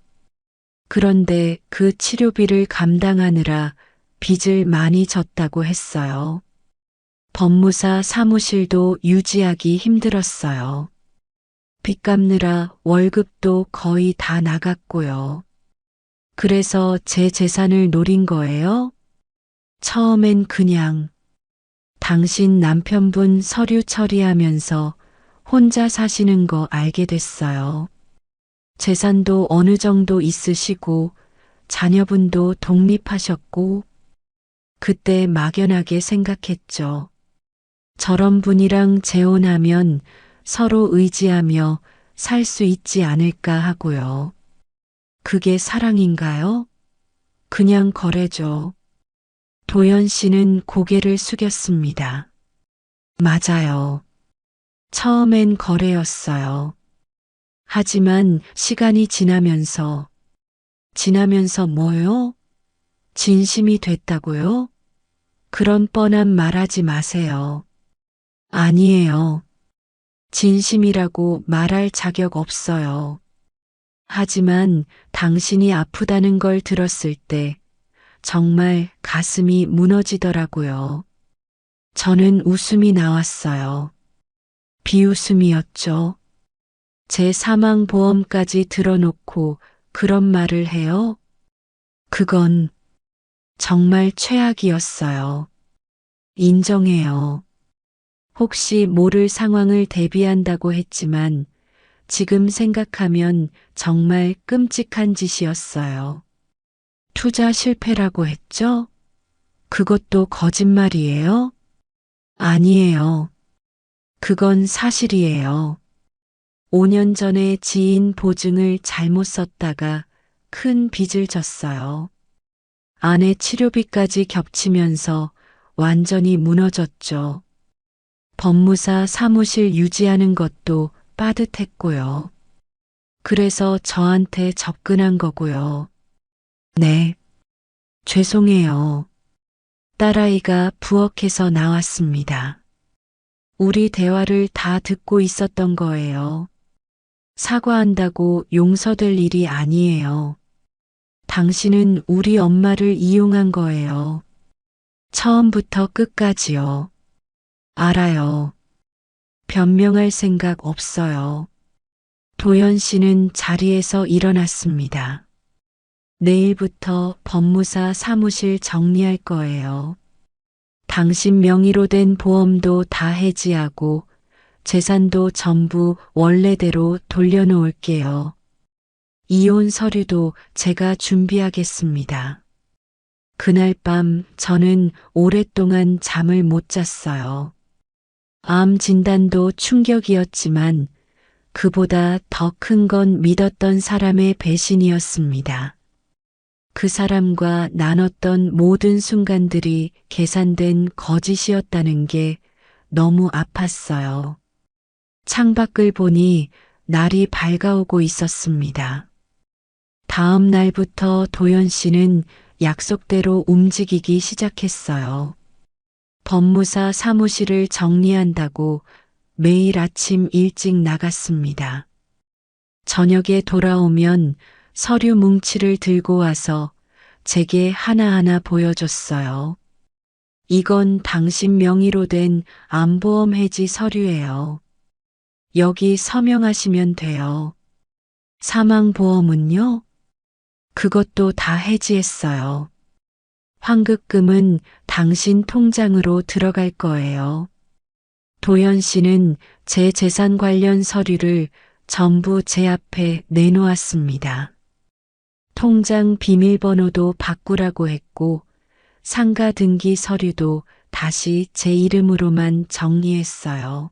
그런데 그 치료비를 감당하느라 빚을 많이 졌다고 했어요. 법무사 사무실도 유지하기 힘들었어요. 빚 갚느라 월급도 거의 다 나갔고요. 그래서 제 재산을 노린 거예요? 처음엔 그냥 당신 남편분 서류 처리하면서 혼자 사시는 거 알게 됐어요. 재산도 어느 정도 있으시고 자녀분도 독립하셨고 그때 막연하게 생각했죠. 저런 분이랑 재혼하면 서로 의지하며 살 수 있지 않을까 하고요. 그게 사랑인가요? 그냥 거래죠. 도연 씨는 고개를 숙였습니다. 맞아요. 처음엔 거래였어요. 하지만 시간이 지나면서 뭐요? 진심이 됐다고요? 그런 뻔한 말하지 마세요. 아니에요. 진심이라고 말할 자격 없어요. 하지만 당신이 아프다는 걸 들었을 때 정말 가슴이 무너지더라고요. 저는 웃음이 나왔어요. 비웃음이었죠. 제 사망보험까지 들어놓고 그런 말을 해요? 그건 정말 최악이었어요. 인정해요. 혹시 모를 상황을 대비한다고 했지만 지금 생각하면 정말 끔찍한 짓이었어요. 투자 실패라고 했죠? 그것도 거짓말이에요? 아니에요. 그건 사실이에요. 5년 전에 지인 보증을 잘못 썼다가 큰 빚을 졌어요. 아내 치료비까지 겹치면서 완전히 무너졌죠. 법무사 사무실 유지하는 것도 빠듯했고요. 그래서 저한테 접근한 거고요. 네, 죄송해요. 딸아이가 부엌에서 나왔습니다. 우리 대화를 다 듣고 있었던 거예요. 사과한다고 용서될 일이 아니에요. 당신은 우리 엄마를 이용한 거예요. 처음부터 끝까지요. 알아요. 변명할 생각 없어요. 도연 씨는 자리에서 일어났습니다. 내일부터 법무사 사무실 정리할 거예요. 당신 명의로 된 보험도 다 해지하고 재산도 전부 원래대로 돌려놓을게요. 이혼 서류도 제가 준비하겠습니다. 그날 밤 저는 오랫동안 잠을 못 잤어요. 암 진단도 충격이었지만 그보다 더 큰 건 믿었던 사람의 배신이었습니다. 그 사람과 나눴던 모든 순간들이 계산된 거짓이었다는 게 너무 아팠어요. 창밖을 보니 날이 밝아오고 있었습니다. 다음 날부터 도연 씨는 약속대로 움직이기 시작했어요. 법무사 사무실을 정리한다고 매일 아침 일찍 나갔습니다. 저녁에 돌아오면 서류 뭉치를 들고 와서 제게 하나하나 보여줬어요. 이건 당신 명의로 된 암보험 해지 서류예요. 여기 서명하시면 돼요. 사망보험은요? 그것도 다 해지했어요. 환급금은 당신 통장으로 들어갈 거예요. 도연 씨는 제 재산 관련 서류를 전부 제 앞에 내놓았습니다. 통장 비밀번호도 바꾸라고 했고 상가 등기 서류도 다시 제 이름으로만 정리했어요.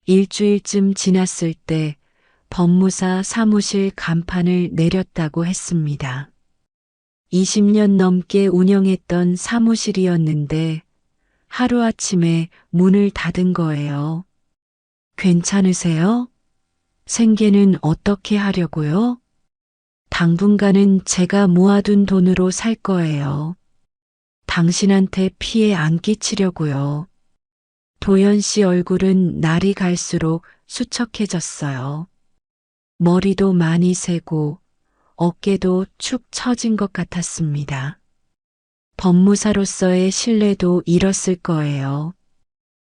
일주일쯤 지났을 때 법무사 사무실 간판을 내렸다고 했습니다. 20년 넘게 운영했던 사무실이었는데 하루아침에 문을 닫은 거예요. 괜찮으세요? 생계는 어떻게 하려고요? 당분간은 제가 모아둔 돈으로 살 거예요. 당신한테 피해 안 끼치려고요. 도연 씨 얼굴은 날이 갈수록 수척해졌어요. 머리도 많이 새고 어깨도 축 처진 것 같았습니다. 법무사로서의 신뢰도 잃었을 거예요.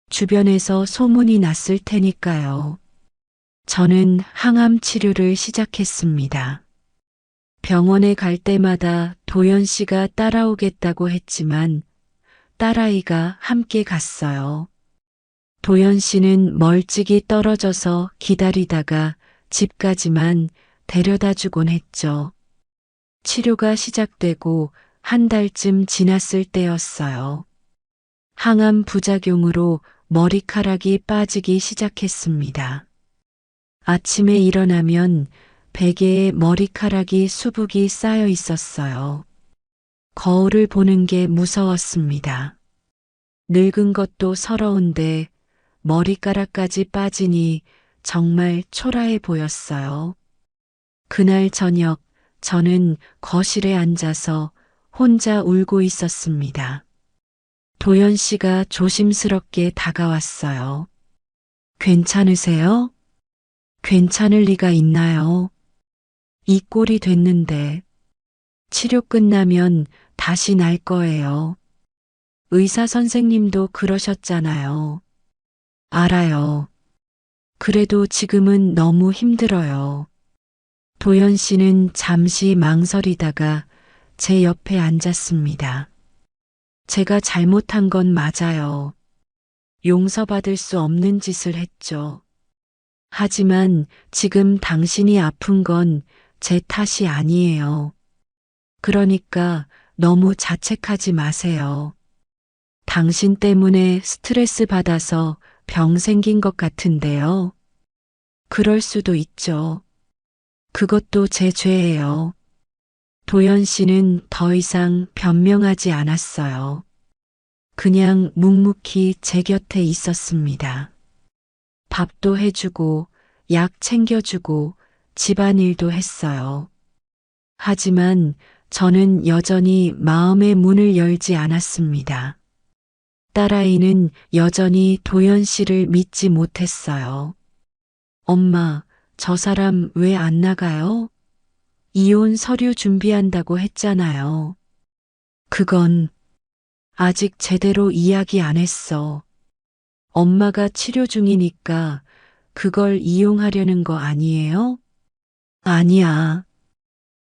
주변에서 소문이 났을 테니까요. 저는 항암 치료를 시작했습니다. 병원에 갈 때마다 도연 씨가 따라오겠다고 했지만 딸아이가 함께 갔어요. 도연 씨는 멀찍이 떨어져서 기다리다가 집까지만 데려다 주곤 했죠. 치료가 시작되고 한 달쯤 지났을 때였어요. 항암 부작용으로 머리카락이 빠지기 시작했습니다. 아침에 일어나면 베개에 머리카락이 수북이 쌓여 있었어요. 거울을 보는 게 무서웠습니다. 늙은 것도 서러운데 머리카락까지 빠지니 정말 초라해 보였어요. 그날 저녁 저는 거실에 앉아서 혼자 울고 있었습니다. 도연 씨가 조심스럽게 다가왔어요. 괜찮으세요? 괜찮을 리가 있나요? 이 꼴이 됐는데 치료 끝나면 다시 날 거예요. 의사 선생님도 그러셨잖아요. 알아요. 그래도 지금은 너무 힘들어요. 도연 씨는 잠시 망설이다가 제 옆에 앉았습니다. 제가 잘못한 건 맞아요. 용서받을 수 없는 짓을 했죠. 하지만 지금 당신이 아픈 건 제 탓이 아니에요. 그러니까 너무 자책하지 마세요. 당신 때문에 스트레스 받아서 병 생긴 것 같은데요. 그럴 수도 있죠. 그것도 제 죄예요. 도연 씨는 더 이상 변명하지 않았어요. 그냥 묵묵히 제 곁에 있었습니다. 밥도 해주고 약 챙겨주고 집안일도 했어요. 하지만 저는 여전히 마음의 문을 열지 않았습니다. 딸아이는 여전히 도연 씨를 믿지 못했어요. 엄마, 저 사람 왜 안 나가요? 이혼 서류 준비한다고 했잖아요. 그건 아직 제대로 이야기 안 했어. 엄마가 치료 중이니까 그걸 이용하려는 거 아니에요? 아니야.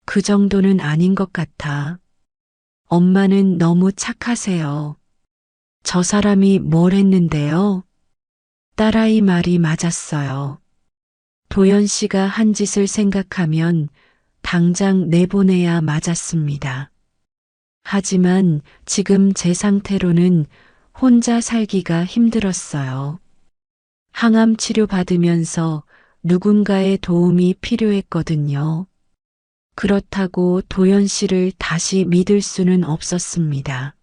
그 정도는 아닌 것 같아. 엄마는 너무 착하세요. 저 사람이 뭘 했는데요? 딸아이 말이 맞았어요. 도연 씨가 한 짓을 생각하면 당장 내보내야 맞았습니다. 하지만 지금 제 상태로는 혼자 살기가 힘들었어요. 항암 치료 받으면서 누군가의 도움이 필요했거든요. 그렇다고 도연 씨를 다시 믿을 수는 없었습니다.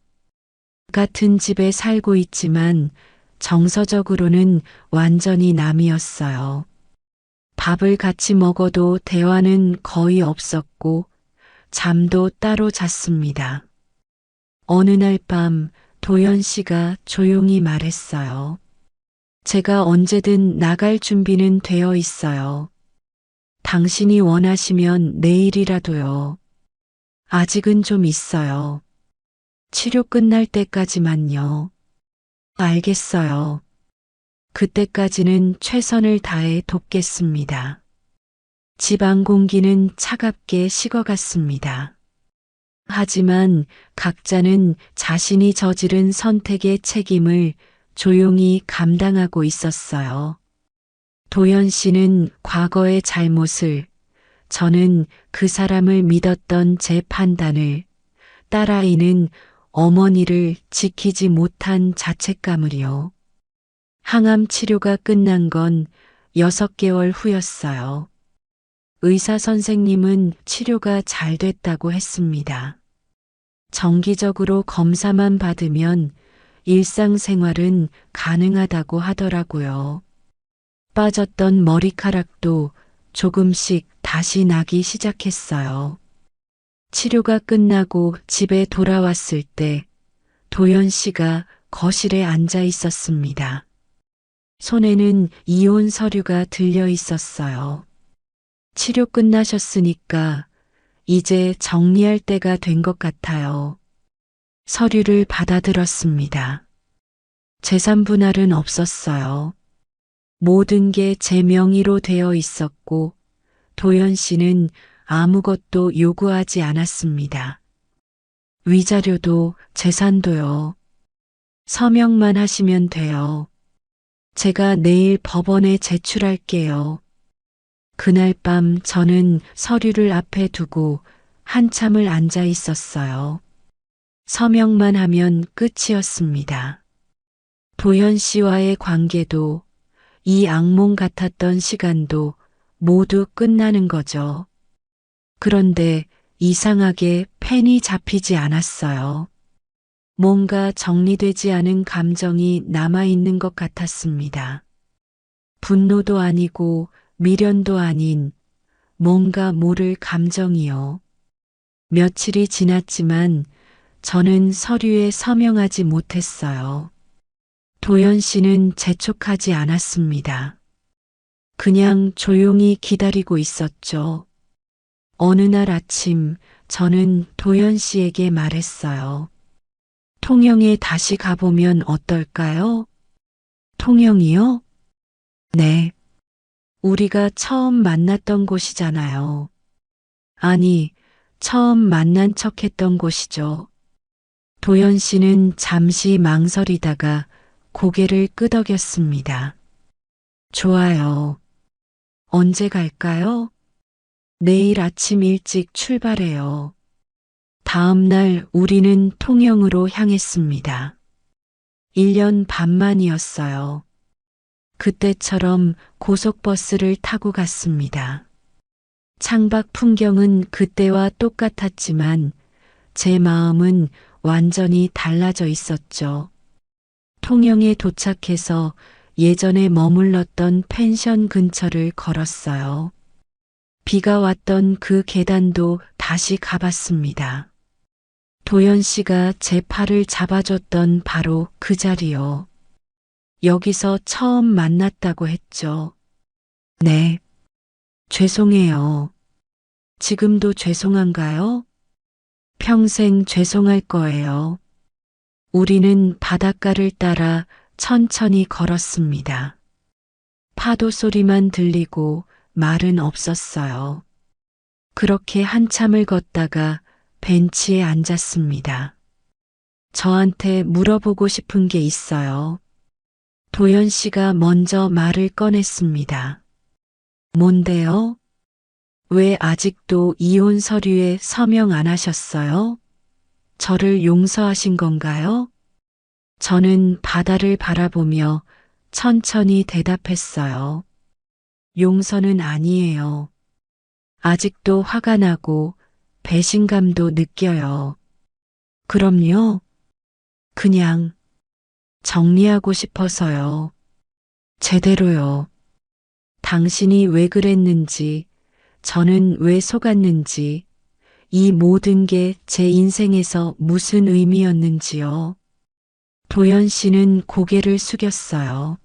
같은 집에 살고 있지만 정서적으로는 완전히 남이었어요. 밥을 같이 먹어도 대화는 거의 없었고 잠도 따로 잤습니다. 어느 날 밤 도연 씨가 조용히 말했어요. 제가 언제든 나갈 준비는 되어 있어요. 당신이 원하시면 내일이라도요. 아직은 좀 있어요. 치료 끝날 때까지만요. 알겠어요. 그때까지는 최선을 다해 돕겠습니다. 집안 공기는 차갑게 식어갔습니다. 하지만 각자는 자신이 저지른 선택의 책임을 조용히 감당하고 있었어요. 도연 씨는 과거의 잘못을, 저는 그 사람을 믿었던 제 판단을, 딸아이는 어머니를 지키지 못한 자책감을요. 항암 치료가 끝난 건 6개월 후였어요. 의사 선생님은 치료가 잘 됐다고 했습니다. 정기적으로 검사만 받으면 일상생활은 가능하다고 하더라고요. 빠졌던 머리카락도 조금씩 다시 나기 시작했어요. 치료가 끝나고 집에 돌아왔을 때 도연 씨가 거실에 앉아 있었습니다. 손에는 이혼 서류가 들려 있었어요. 치료 끝나셨으니까 이제 정리할 때가 된 것 같아요. 서류를 받아들었습니다. 재산 분할은 없었어요. 모든 게 제 명의로 되어 있었고 도연 씨는 아무것도 요구하지 않았습니다. 위자료도 재산도요. 서명만 하시면 돼요. 제가 내일 법원에 제출할게요. 그날 밤 저는 서류를 앞에 두고 한참을 앉아 있었어요. 서명만 하면 끝이었습니다. 도현 씨와의 관계도 이 악몽 같았던 시간도 모두 끝나는 거죠. 그런데 이상하게 펜이 잡히지 않았어요. 뭔가 정리되지 않은 감정이 남아있는 것 같았습니다. 분노도 아니고 미련도 아닌 뭔가 모를 감정이요. 며칠이 지났지만 저는 서류에 서명하지 못했어요. 도연 씨는 재촉하지 않았습니다. 그냥 조용히 기다리고 있었죠. 어느 날 아침 저는 도연 씨에게 말했어요. 통영에 다시 가보면 어떨까요? 통영이요? 네. 우리가 처음 만났던 곳이잖아요. 아니, 처음 만난 척 했던 곳이죠. 도연 씨는 잠시 망설이다가 고개를 끄덕였습니다. 좋아요. 언제 갈까요? 내일 아침 일찍 출발해요. 다음 날 우리는 통영으로 향했습니다. 1년 반 만이었어요. 그때처럼 고속버스를 타고 갔습니다. 창밖 풍경은 그때와 똑같았지만 제 마음은 완전히 달라져 있었죠. 통영에 도착해서 예전에 머물렀던 펜션 근처를 걸었어요. 비가 왔던 그 계단도 다시 가봤습니다. 도연 씨가 제 팔을 잡아줬던 바로 그 자리요. 여기서 처음 만났다고 했죠. 네. 죄송해요. 지금도 죄송한가요? 평생 죄송할 거예요. 우리는 바닷가를 따라 천천히 걸었습니다. 파도 소리만 들리고 말은 없었어요. 그렇게 한참을 걷다가 벤치에 앉았습니다. 저한테 물어보고 싶은 게 있어요. 도연 씨가 먼저 말을 꺼냈습니다. 뭔데요? 왜 아직도 이혼 서류에 서명 안 하셨어요? 저를 용서하신 건가요? 저는 바다를 바라보며 천천히 대답했어요. 용서는 아니에요. 아직도 화가 나고 배신감도 느껴요. 그럼요. 그냥 정리하고 싶어서요. 제대로요. 당신이 왜 그랬는지, 저는 왜 속았는지, 이 모든 게 제 인생에서 무슨 의미였는지요. 도연 씨는 고개를 숙였어요.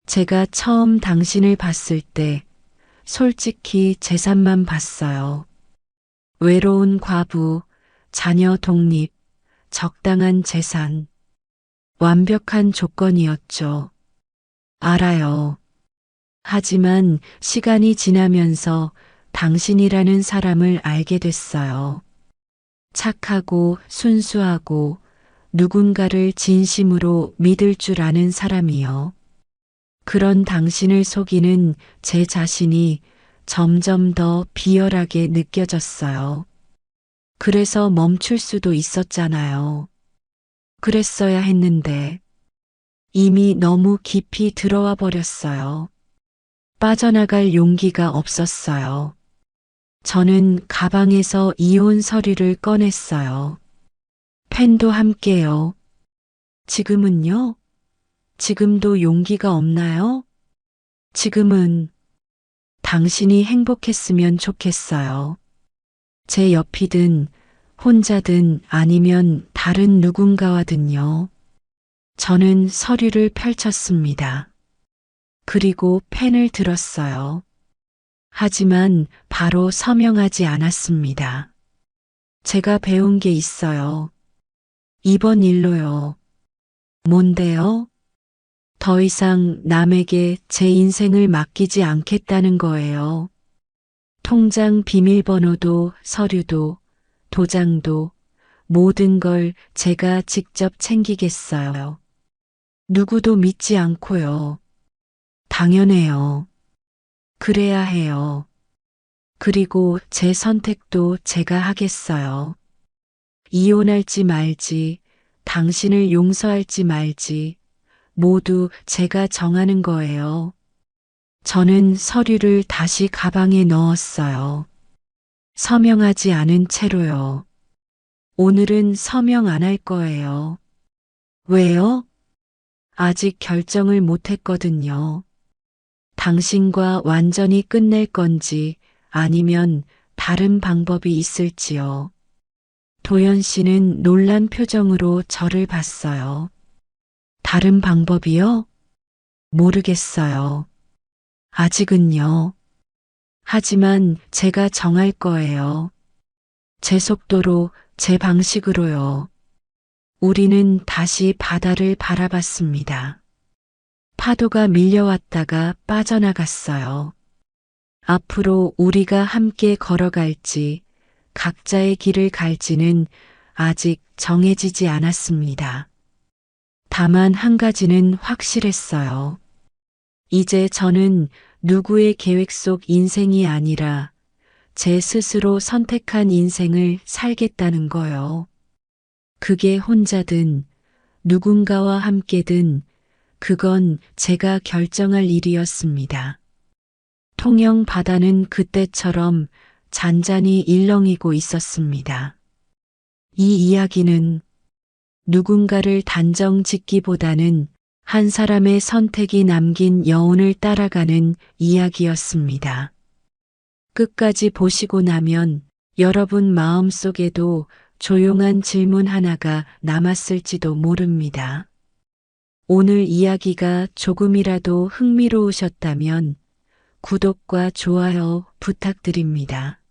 제가 처음 당신을 봤을 때 솔직히 재산만 봤어요. 외로운 과부, 자녀 독립, 적당한 재산, 완벽한 조건이었죠. 알아요. 하지만 시간이 지나면서 당신이라는 사람을 알게 됐어요. 착하고 순수하고 누군가를 진심으로 믿을 줄 아는 사람이요. 그런 당신을 속이는 제 자신이 점점 더 비열하게 느껴졌어요. 그래서 멈출 수도 있었잖아요. 그랬어야 했는데 이미 너무 깊이 들어와 버렸어요. 빠져나갈 용기가 없었어요. 저는 가방에서 이혼 서류를 꺼냈어요. 펜도 함께요. 지금은요? 지금도 용기가 없나요? 지금은 당신이 행복했으면 좋겠어요. 제 옆이든 혼자든 아니면 다른 누군가와든요. 저는 서류를 펼쳤습니다. 그리고 펜을 들었어요. 하지만 바로 서명하지 않았습니다. 제가 배운 게 있어요. 이번 일로요. 뭔데요? 더 이상 남에게 제 인생을 맡기지 않겠다는 거예요. 통장 비밀번호도 서류도 도장도 모든 걸 제가 직접 챙기겠어요. 누구도 믿지 않고요. 당연해요. 그래야 해요. 그리고 제 선택도 제가 하겠어요. 이혼할지 말지, 당신을 용서할지 말지, 모두 제가 정하는 거예요. 저는 서류를 다시 가방에 넣었어요. 서명하지 않은 채로요. 오늘은 서명 안 할 거예요. 왜요? 아직 결정을 못 했거든요. 당신과 완전히 끝낼 건지 아니면 다른 방법이 있을지요. 도연 씨는 놀란 표정으로 저를 봤어요. 다른 방법이요? 모르겠어요. 아직은요. 하지만 제가 정할 거예요. 제 속도로, 제 방식으로요. 우리는 다시 바다를 바라봤습니다. 파도가 밀려왔다가 빠져나갔어요. 앞으로 우리가 함께 걸어갈지, 각자의 길을 갈지는 아직 정해지지 않았습니다. 다만 한 가지는 확실했어요. 이제 저는 누구의 계획 속 인생이 아니라 제 스스로 선택한 인생을 살겠다는 거요. 그게 혼자든 누군가와 함께든 그건 제가 결정할 일이었습니다. 통영 바다는 그때처럼 잔잔히 일렁이고 있었습니다. 이 이야기는 누군가를 단정 짓기보다는 한 사람의 선택이 남긴 여운을 따라가는 이야기였습니다. 끝까지 보시고 나면 여러분 마음속에도 조용한 질문 하나가 남았을지도 모릅니다. 오늘 이야기가 조금이라도 흥미로우셨다면 구독과 좋아요 부탁드립니다.